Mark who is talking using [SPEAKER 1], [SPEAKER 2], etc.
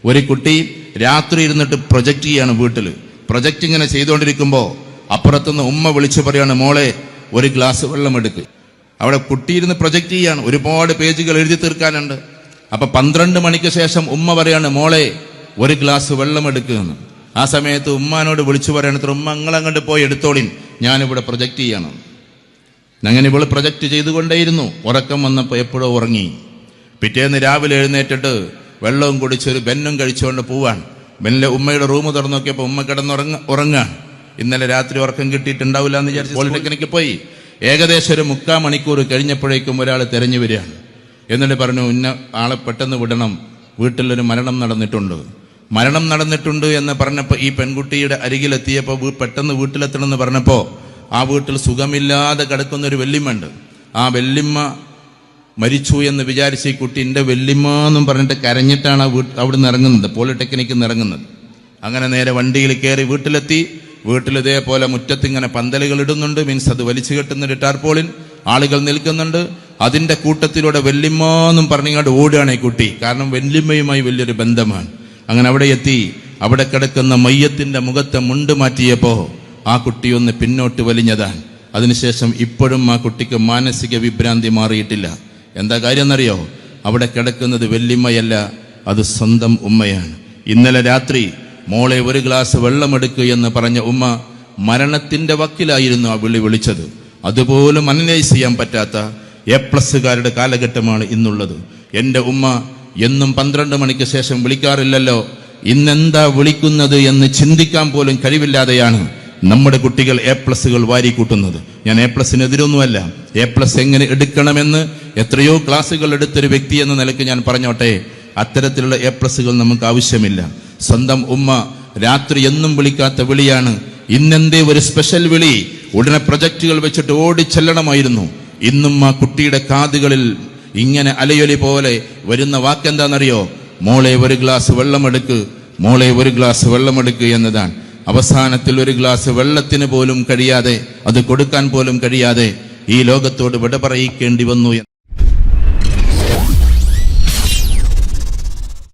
[SPEAKER 1] ഒരു കുട്ടി രാത്രി ഇരുന്നിട്ട് പ്രൊജക്റ്റ് ചെയ്യാണ് വീട്ടിൽ. പ്രൊജക്റ്റ് ഇങ്ങനെ ചെയ്തുകൊണ്ടിരിക്കുമ്പോൾ അപ്പുറത്തുനിന്ന് ഉമ്മ വിളിച്ചു പറയാണ്, മോളെ ഒരു ഗ്ലാസ് വെള്ളം എടുക്ക്. അവിടെ കുട്ടിയിരുന്ന് പ്രൊജക്റ്റ് ചെയ്യാണ്, ഒരുപാട് പേജുകൾ എഴുതി തീർക്കാനുണ്ട്. അപ്പൊ 12 മണിക്ക് ശേഷം ഉമ്മ പറയാണ്, മോളെ ഒരു ഗ്ലാസ് വെള്ളം എടുക്കുമെന്ന്. ആ സമയത്ത് ഉമ്മാനോട് വിളിച്ചു പറയണ, ഉമ്മ അങ്ങോട്ട് പോയി എടുത്തോളിൻ, ഞാനിവിടെ പ്രൊജക്റ്റ് ചെയ്യണം. അങ്ങനെ ഇവള് പ്രൊജക്റ്റ് ചെയ്തുകൊണ്ടേയിരുന്നു. ഉറക്കം വന്നപ്പോൾ എപ്പോഴോ ഉറങ്ങി. പിറ്റേന്ന് രാവിലെ എഴുന്നേറ്റിട്ട് വെള്ളവും കുടിച്ചൊരു ബെന്നും കഴിച്ചുകൊണ്ട് പോവാൻ. ബെന്നിലെ ഉമ്മയുടെ റൂം തുറന്നു നോക്കിയപ്പോൾ ഉമ്മ ഉറങ്ങാൻ. ഇന്നലെ രാത്രി ഉറക്കം കിട്ടിയിട്ടുണ്ടാവില്ല എന്ന് വിചാരിച്ച് പോളിടെക്നിക്കിൽ പോയി. ഏകദേശം ഒരു 3/4 മണിക്കൂർ കഴിഞ്ഞപ്പോഴേക്കും ഒരാൾ തിരഞ്ഞു വരികയാണ്. എന്നിട്ട് പറഞ്ഞു, ഇന്ന ആളെ പെട്ടെന്ന് വിടണം, വീട്ടിലൊരു മരണം നടന്നിട്ടുണ്ട് എന്ന് പറഞ്ഞപ്പോൾ ഈ പെൺകുട്ടിയുടെ അരികിലെത്തിയപ്പോൾ പെട്ടെന്ന് വീട്ടിലെത്തണമെന്ന് പറഞ്ഞപ്പോൾ ആ വീട്ടിൽ സുഖമില്ലാതെ കിടക്കുന്ന ഒരു വെല്ലിമ്മ. ആ വെല്ലിമ്മ മരിച്ചു എന്ന് വിചാരിച്ച് ഈ കുട്ടി എൻ്റെ വെല്ലിമ്മ എന്നും പറഞ്ഞിട്ട് കരഞ്ഞിട്ടാണ് അവിടുന്ന് ഇറങ്ങുന്നത്, പോളിടെക്നിക്കിൽ നിന്ന് ഇറങ്ങുന്നത്. അങ്ങനെ നേരെ വണ്ടിയിൽ കയറി വീട്ടിലെത്തി. വീട്ടിൽ ഇതേപോലെ മുറ്റത്തിങ്ങനെ പന്തലുകൾ ഇടുന്നുണ്ട്, മീൻസ് അത് വലിച്ചു കെട്ടുന്നൊരു ടാർപോളിൻ, ആളുകൾ നിൽക്കുന്നുണ്ട്. അതിൻ്റെ കൂട്ടത്തിലൂടെ വെല്ലിമ്മ എന്നും പറഞ്ഞിങ്ങോട്ട് ഓടുകയാണ് ഈ കുട്ടി. കാരണം വെല്ലിമ്മയുമായി വലിയൊരു ബന്ധമാണ്. അങ്ങനെ അവിടെ എത്തി. അവിടെ കിടക്കുന്ന മയ്യത്തിൻ്റെ മുഖത്തെ മുണ്ട് മാറ്റിയപ്പോൾ ആ കുട്ടി ഒന്ന് പിന്നോട്ട് വലിഞ്ഞതാണ്. അതിനുശേഷം ഇപ്പോഴും ആ കുട്ടിക്ക് മാനസിക വിഭ്രാന്തി മാറിയിട്ടില്ല. എന്താ കാര്യം എന്നറിയോ? അവിടെ കിടക്കുന്നത് വെല്ലിമ്മയല്ല, അത് സ്വന്തം ഉമ്മയാണ്. ഇന്നലെ രാത്രി മോളെ ഒരു ഗ്ലാസ് വെള്ളമെടുക്കുക എന്ന് പറഞ്ഞ ഉമ്മ മരണത്തിന്റെ വക്കിലായിരുന്നു ആ വിളിച്ചത്. അതുപോലും അനലൈസ് ചെയ്യാൻ പറ്റാത്ത A+കാരുടെ കാലഘട്ടമാണ് ഇന്നുള്ളത്. എൻ്റെ ഉമ്മ എന്നും 12 മണിക്ക് ശേഷം വിളിക്കാറില്ലല്ലോ, ഇന്നെന്താ വിളിക്കുന്നത് എന്ന് ചിന്തിക്കാൻ പോലും കഴിവില്ലാതെയാണ് നമ്മുടെ കുട്ടികൾ A+കൾ വാരിക്കൂട്ടുന്നത്. ഞാൻ A+-നെതിരൊന്നുമല്ല. A+ എങ്ങനെ എടുക്കണമെന്ന് എത്രയോ ക്ലാസ്സുകൾ എടുത്തൊരു വ്യക്തി എന്ന നിലയ്ക്ക് ഞാൻ പറഞ്ഞോട്ടെ, അത്തരത്തിലുള്ള A+കൾ നമുക്ക് ആവശ്യമില്ല. സ്വന്തം ഉമ്മ രാത്രി എന്നും വിളിക്കാത്ത വിളിയാണ്. ഇന്നെന്തേ ഒരു സ്പെഷ്യൽ വിളി, ഉടനെ പ്രൊജക്റ്റുകൾ വെച്ചിട്ട് ഓടിച്ചെല്ലണമായിരുന്നു. ഇന്നും ആ കുട്ടിയുടെ കാതുകളിൽ ഇങ്ങനെ അലയൊലി പോലെ വരുന്ന വാക്കെന്താണെന്നറിയോ? മോളെ ഒരു ഗ്ലാസ് വെള്ളമെടുക്ക്, മോളെ ഒരു ഗ്ലാസ് വെള്ളമെടുക്ക് എന്നതാണ്. അവസാനത്തിൽ ഒരു ഗ്ലാസ് വെള്ളത്തിന് പോലും കഴിയാതെ, അത് കൊടുക്കാൻ പോലും കഴിയാതെ ഈ ലോകത്തോട് വിട പറയിക്കേണ്ടി വന്നു.